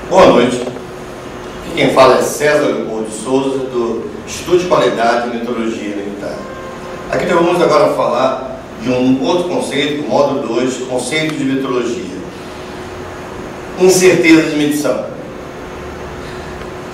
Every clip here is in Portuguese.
Boa noite. Aqui quem fala é César Leopoldo de Souza, do Instituto de Qualidade e Metrologia Limitada. Aqui nós vamos agora falar de um outro conceito, o módulo 2, conceito de metrologia. Incerteza de medição.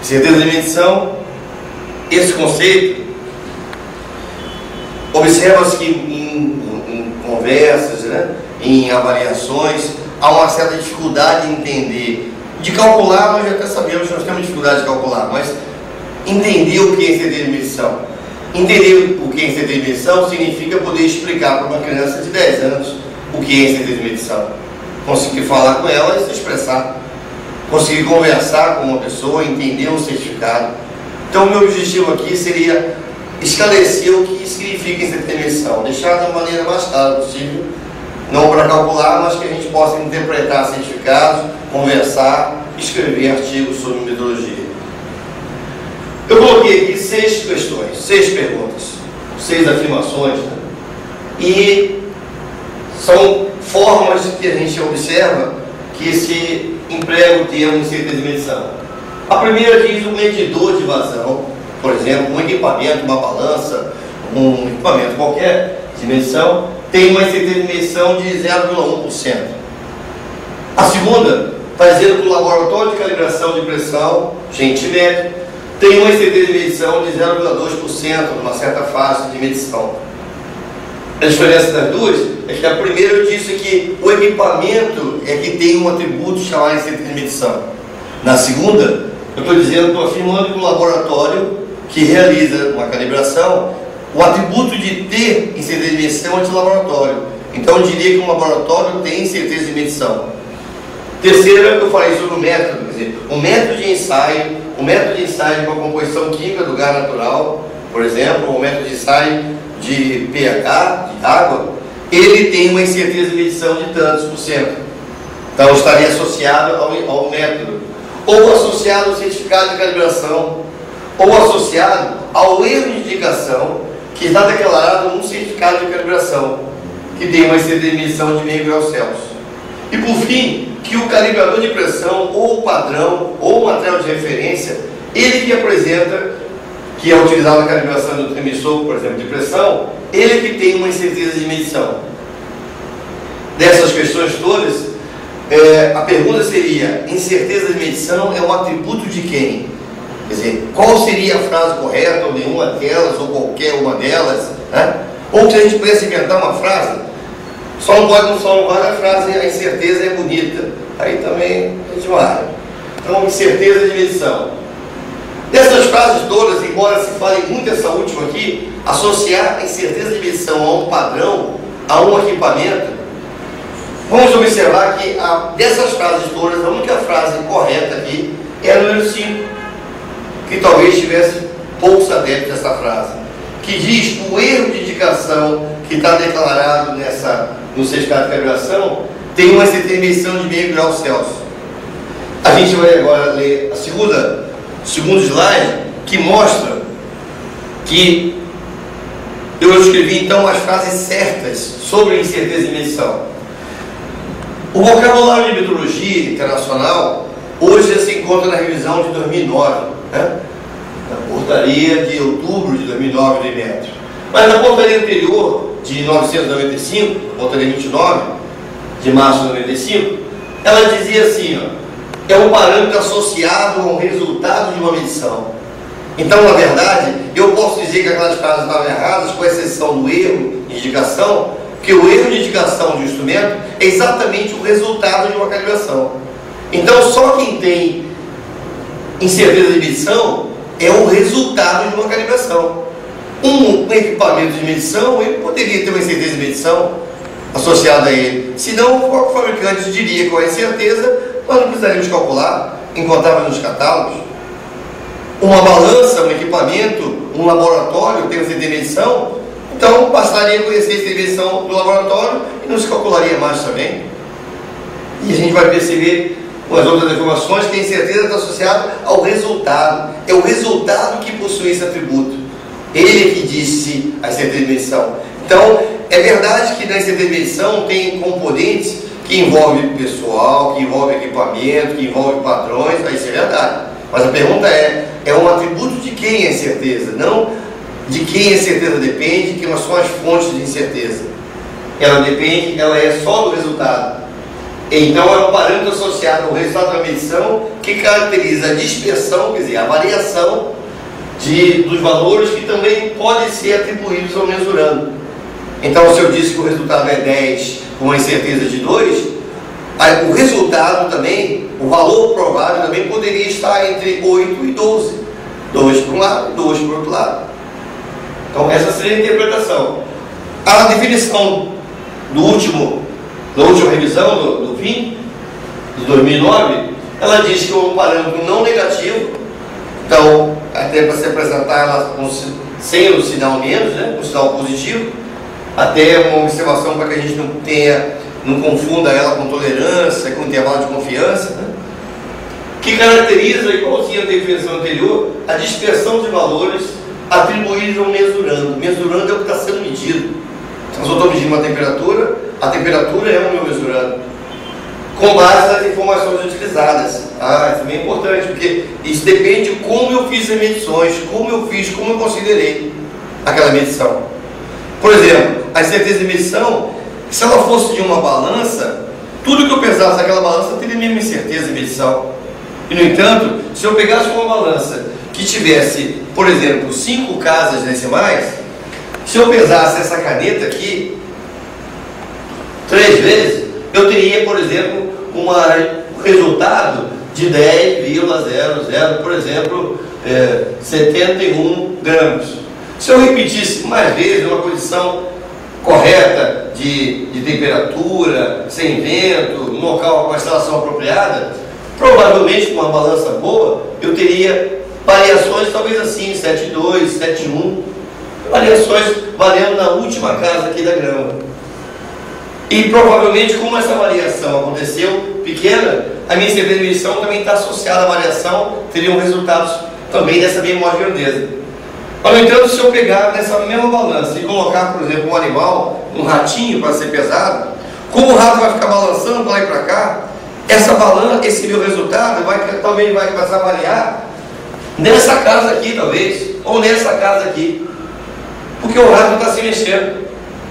Incerteza de medição, esse conceito, observa-se que em conversas, em avaliações, há uma certa dificuldade de entender. De calcular, nós já até sabemos que nós temos dificuldade de calcular, mas entender o que é incerteza de medição. Entender o que é incerteza de medição significa poder explicar para uma criança de 10 anos o que é incerteza de medição. Conseguir falar com ela e se expressar. Conseguir conversar com uma pessoa, entender um certificado. Então, o meu objetivo aqui seria esclarecer o que significa incerteza de medição, deixar da maneira mais clara possível, não para calcular, mas que a gente possa interpretar certificados, conversar, escrever artigos sobre metodologia. Eu coloquei aqui 6 questões, 6 perguntas, 6 afirmações, e são formas que a gente observa que se emprega o termo incerteza de medição. A primeira diz um medidor de vazão, por exemplo, um equipamento, uma balança, um equipamento qualquer de medição, tem uma incerteza de medição de 0,1%. A segunda está dizendo que o laboratório de calibração de pressão, Gentimetri, tem uma incerteza de medição de 0,2% numa certa fase de medição. A diferença das duas é que a primeira eu disse que o equipamento é que tem um atributo chamado incerteza de medição. Na segunda, eu estou afirmando que o laboratório que realiza uma calibração, o atributo de ter incerteza de medição é de laboratório. Então eu diria que um laboratório tem incerteza de medição. Terceira, eu falei sobre o método, quer dizer, o método de ensaio de uma composição química do gás natural, por exemplo, o método de ensaio de pH, de água, ele tem uma incerteza de medição de tantos por cento. Então estaria associado ao método, ou associado ao certificado de calibração, ou associado ao erro de indicação que está declarado num certificado de calibração, que tem uma incerteza de medição de meio grau Celsius. E por fim, que o calibrador de pressão, ou o padrão, ou o material de referência, ele que apresenta, que é utilizado na calibração do emissor, por exemplo, de pressão, ele que tem uma incerteza de medição. Dessas questões todas, a pergunta seria: incerteza de medição é um atributo de quem? Quer dizer, qual seria a frase correta, ou nenhuma delas, ou qualquer uma delas, Ou se a gente pudesse inventar uma frase, só não vale a frase a incerteza é bonita, aí também é demais. Então, incerteza de medição. Dessas frases todas, embora se fale muito essa última aqui, associar a incerteza de medição a um padrão, a um equipamento, vamos observar que dessas frases todas, a única frase correta aqui é a número 5, que talvez tivesse poucos adeptos dessa frase, que diz que o erro de indicação que está declarado no certificado de calibração tem uma incerteza de medição de meio grau Celsius. A gente vai agora ler o segundo slide, que mostra que eu escrevi então as frases certas sobre incerteza de medição. O vocabulário de metrologia internacional hoje se encontra na revisão de 2009, na portaria de outubro de 2009 do IMETRO. Mas na portaria anterior, de 1995, a portaria 29, de março de 95, ela dizia assim, é um parâmetro associado a um resultado de uma medição. Então, na verdade, eu posso dizer que aquelas frases estavam erradas, com exceção do erro de indicação, porque o erro de indicação de um instrumento é exatamente o resultado de uma calibração. Então, só quem tem incerteza de medição é o resultado de uma calibração. Um equipamento de medição, ele poderia ter uma incerteza de medição associada a ele. Senão, o próprio fabricante diria qual é a incerteza, nós não precisaríamos calcular, encontrava nos catálogos. Uma balança, um equipamento, um laboratório tem incerteza de medição, então bastaria conhecer a incerteza de medição do laboratório e não se calcularia mais também. E a gente vai perceber com as outras informações que a incerteza está associada ao resultado. É o resultado que possui esse atributo. Ele que disse a incerteza de medição. Então, é verdade que na incerteza de medição tem componentes que que envolve pessoal, que envolve equipamento, que envolve padrões, aí isso é verdade. Mas a pergunta é um atributo de quem é incerteza? Não de quem a incerteza depende, quais são as fontes de incerteza. Ela depende, ela é só do resultado. Então é um parâmetro associado ao resultado da medição que caracteriza a dispersão, quer dizer, a variação dos valores que também podem ser atribuídos ao mesurando. Então, se eu disse que o resultado é 10 com uma incerteza de 2, o resultado também, o valor provável também poderia estar entre 8 e 12. 2 para um lado e 2 para o outro lado. Então, essa seria a interpretação. A definição da última revisão, do fim, de 2009, ela diz que é um parâmetro não negativo. Então, até para se apresentar ela sem o sinal menos, né, o sinal positivo, até uma observação para que a gente não confunda ela com tolerância, com intervalo de confiança, né, que caracteriza, igualzinho a definição anterior, a dispersão de valores atribuídos ao mesurando. Mesurando é o que está sendo medido. Então, se eu estou medindo uma temperatura, a temperatura é o meu mesurando, com base nas informações utilizadas. Isso é bem importante, porque isso depende de como eu fiz as medições, como eu considerei aquela medição. Por exemplo, a incerteza de medição, se ela fosse de uma balança, tudo que eu pesasse naquela balança teria a mesma incerteza de medição. E, no entanto, se eu pegasse uma balança que tivesse, por exemplo, 5 casas decimais, se eu pesasse essa caneta aqui 3 vezes, eu teria, por exemplo, um resultado de 10,00, por exemplo, 71 gramas. Se eu repetisse mais vezes uma condição correta de temperatura, sem vento, no local com a instalação apropriada, provavelmente com uma balança boa, eu teria variações talvez assim, 7,2, 7,1, variações variando na última casa aqui da grama. E provavelmente, como essa variação aconteceu pequena, a minha incerteza de medição também está associada à variação, teriam resultados também dessa mesma grandeza. Mas, no entanto, se eu pegar nessa mesma balança e colocar, por exemplo, um animal, um ratinho para ser pesado, como o rato vai ficar balançando para lá e para cá, essa balança, esse meu resultado também vai começar a variar nessa casa aqui, talvez, ou nessa casa aqui, porque o rato está se mexendo.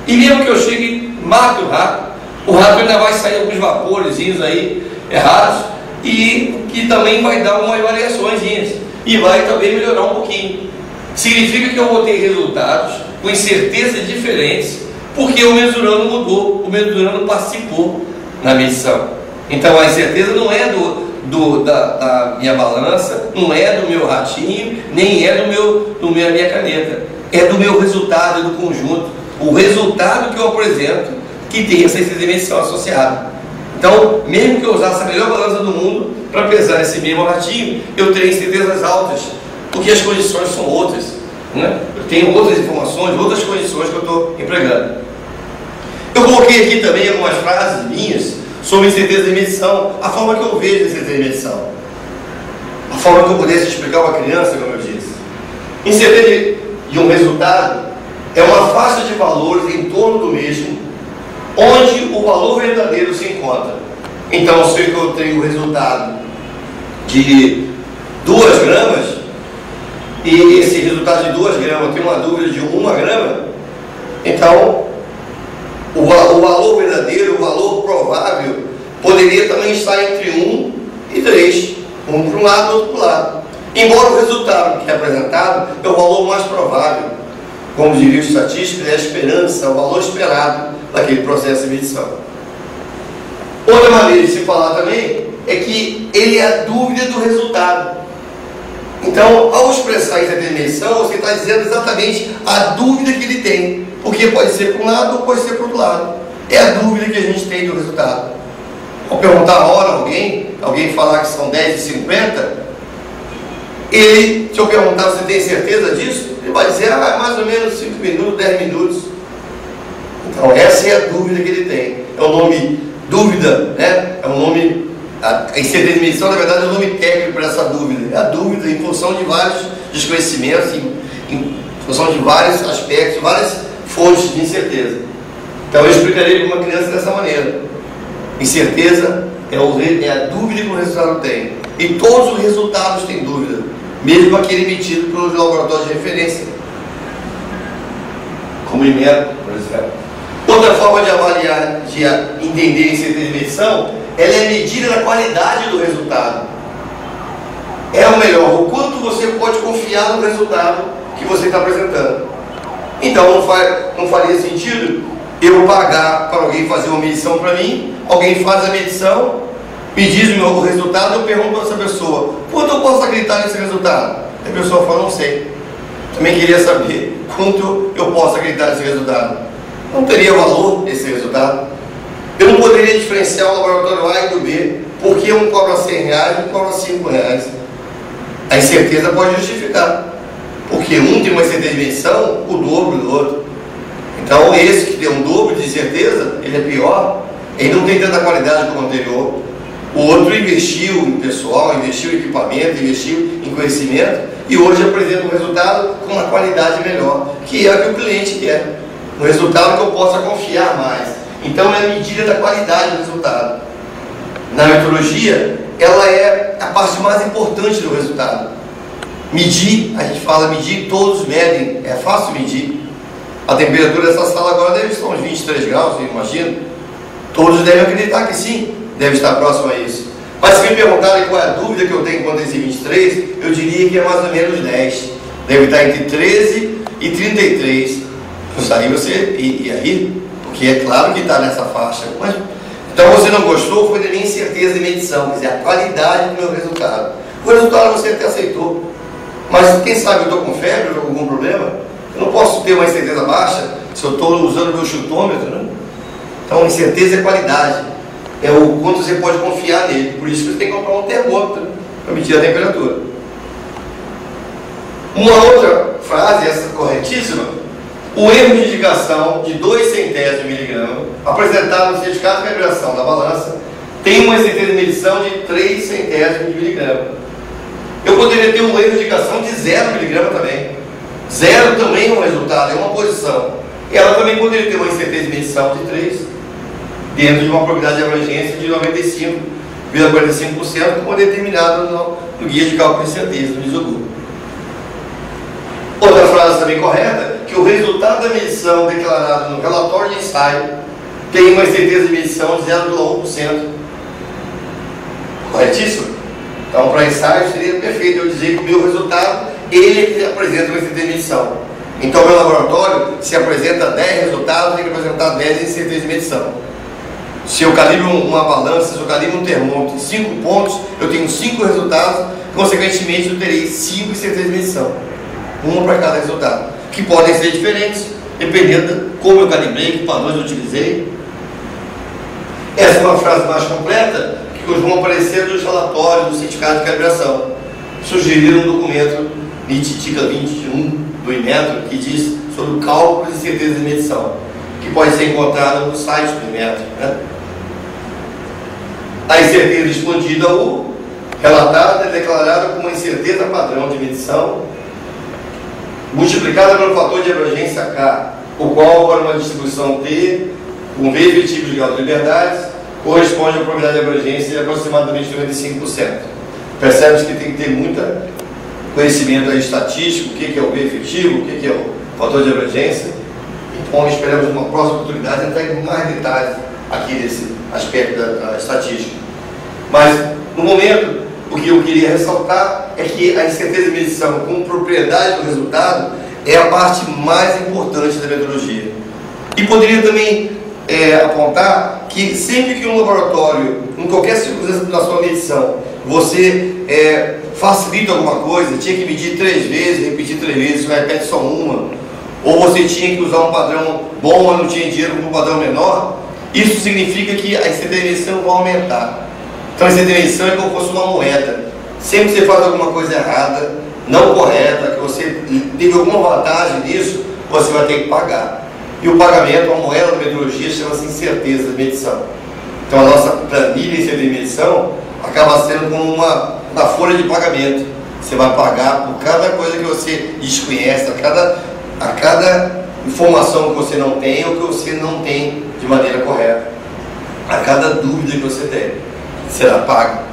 E mesmo que eu chegue e mate o rato ainda vai sair alguns vaporezinhos aí errados, e que também vai dar umas variações e vai também melhorar um pouquinho. Significa que eu vou ter resultados com incertezas diferentes, porque o mesurando mudou, o mesurando participou na medição. Então a incerteza não é da minha balança, não é do meu ratinho, nem é da minha caneta, é do meu resultado, é do conjunto. O resultado que eu apresento que tem essa incerteza de medição associada. Então, mesmo que eu usasse a melhor balança do mundo para pesar esse mesmo ratinho, eu teria incertezas altas, porque as condições são outras, né? Eu tenho outras informações, outras condições que eu estou empregando. Eu coloquei aqui também algumas frases minhas sobre incerteza de medição, a forma que eu vejo a incerteza de medição, a forma que eu pudesse explicar a uma criança, como eu disse. Incerteza de um resultado é uma faixa de valores em torno do mesmo, onde o valor verdadeiro se encontra. Então, se eu tenho o resultado de 2 gramas, e esse resultado de 2 gramas tem uma dúvida de 1 grama, então o valor verdadeiro, o valor provável, poderia também estar entre 1 e 3, um para um lado e outro para o lado. Embora o resultado que é apresentado é o valor mais provável, como diria o estatístico, é a esperança, o valor esperado daquele processo de medição. Outra maneira de se falar também é que ele é a dúvida do resultado. Então, ao expressar essa medição, você está dizendo exatamente a dúvida que ele tem, porque pode ser para um lado ou pode ser para o outro lado. É a dúvida que a gente tem do resultado. Ao perguntar a hora a alguém falar que são 10h50, se eu perguntar, você tem certeza disso? Ele vai dizer, mais ou menos 5 minutos, 10 minutos. Então, essa é a dúvida que ele tem. É o nome dúvida, né? É um nome, a incerteza de medição, na verdade, é um nome técnico para essa dúvida. É a dúvida em função de vários desconhecimentos, em função de vários aspectos, várias fontes de incerteza. Então, eu explicaria para uma criança dessa maneira. Incerteza é a dúvida que o resultado tem. E todos os resultados têm dúvida, mesmo aquele emitido pelos laboratórios de referência, como o IMER, por exemplo. Outra forma de avaliar, de entender a incerteza de medição, ela é a medida da qualidade do resultado. É o melhor, o quanto você pode confiar no resultado que você está apresentando. Então não faria sentido eu pagar para alguém fazer uma medição para mim, alguém faz a medição, me diz o meu resultado, eu pergunto para essa pessoa, quanto eu posso acreditar nesse resultado? A pessoa fala, não sei. Também queria saber quanto eu posso acreditar nesse resultado. Não teria valor esse resultado. Eu não poderia diferenciar o laboratório A e do B, porque um cobra R$100 e um cobra R$5. A incerteza pode justificar, porque um tem uma incerteza de medição, o dobro do outro. Então esse que tem um dobro de incerteza, ele é pior, ele não tem tanta qualidade como o anterior. O outro investiu em pessoal, investiu em equipamento, investiu em conhecimento, e hoje apresenta um resultado com uma qualidade melhor, que é o que o cliente quer, um resultado que eu possa confiar mais. Então é a medida da qualidade do resultado. Na metodologia, ela é a parte mais importante do resultado. Medir, a gente fala medir, todos medem, é fácil medir. A temperatura dessa sala agora deve estar uns 23 graus, eu imagino. Todos devem acreditar que sim, deve estar próximo a isso. Mas se me perguntarem qual é a dúvida que eu tenho quanto a esse 23, eu diria que é mais ou menos 10. Deve estar entre 13 e 33. Isso aí você, e aí, porque é claro que está nessa faixa. Mas, então você não gostou, foi da minha incerteza de medição, quer dizer, a qualidade do meu resultado. O resultado você até aceitou. Mas quem sabe eu estou com febre ou algum problema? Eu não posso ter uma incerteza baixa se eu estou usando o meu chutômetro, né? Então, incerteza é qualidade. É o quanto você pode confiar nele. Por isso que você tem que comprar um termômetro para medir a temperatura. Uma outra frase, essa corretíssima: o erro de indicação de 2 centésimos de miligrama apresentado no certificado de calibração da balança tem uma incerteza de medição de 3 centésimos de miligrama. Eu poderia ter um erro de indicação de 0 miligrama também. 0 também é um resultado, é uma posição. E ela também poderia ter uma incerteza de medição de 3, dentro de uma probabilidade de abrangência de 95,45%, como é determinado no guia de cálculo de incerteza, no ISOGU. Outra frase também correta, que o resultado da medição declarado no relatório de ensaio tem uma incerteza de medição de 0,1%. Corretíssimo? Então, para ensaio seria perfeito eu dizer que o meu resultado, ele apresenta uma incerteza de medição. Então, meu laboratório, se apresenta 10 resultados, tem que apresentar 10 incertezas de medição. Se eu calibro uma balança, se eu calibro um termômetro em 5 pontos, eu tenho 5 resultados, consequentemente eu terei 5 incertezas de medição. Uma para cada resultado, que podem ser diferentes, dependendo de como eu calibrei, que padrões eu utilizei. Essa é uma frase mais completa, que costuma aparecer nos relatórios do certificado de calibração. Sugeriram um documento NIT-TICA 21 do Inmetro, que diz sobre o cálculo de incerteza de medição, que pode ser encontrado no site do Inmetro, né? A incerteza expandida U, relatada e declarada como uma incerteza padrão de medição, multiplicada pelo fator de abrangência K, o qual, para uma distribuição T, com V efetivo de grau de liberdades, corresponde a uma probabilidade de abrangência de aproximadamente 95%. Percebe-se que tem que ter muito conhecimento aí estatístico, o que é o V efetivo, o que é o fator de abrangência. Então, esperamos numa próxima oportunidade entrar em mais detalhes aqui nesse aspecto da estatística. Mas, no momento, o que eu queria ressaltar é que a incerteza de medição com propriedade do resultado é a parte mais importante da metodologia. E poderia também apontar que sempre que um laboratório, em qualquer circunstância da sua medição, você facilita alguma coisa, tinha que medir 3 vezes, repetir 3 vezes, você repete só uma, ou você tinha que usar um padrão bom, mas não tinha dinheiro para um padrão menor, isso significa que a incerteza de medição vai aumentar. Então a incerteza de medição é como se fosse uma moeda. Sempre que você faz alguma coisa errada, não correta, que você teve alguma vantagem nisso, você vai ter que pagar. E o pagamento, a moeda da metodologia, chama-se incerteza de medição. Então a nossa planilha de incerteza de medição acaba sendo como uma folha de pagamento. Você vai pagar por cada coisa que você desconhece, a cada informação que você não tem ou que você não tem de maneira correta. a cada dúvida que você der será paga.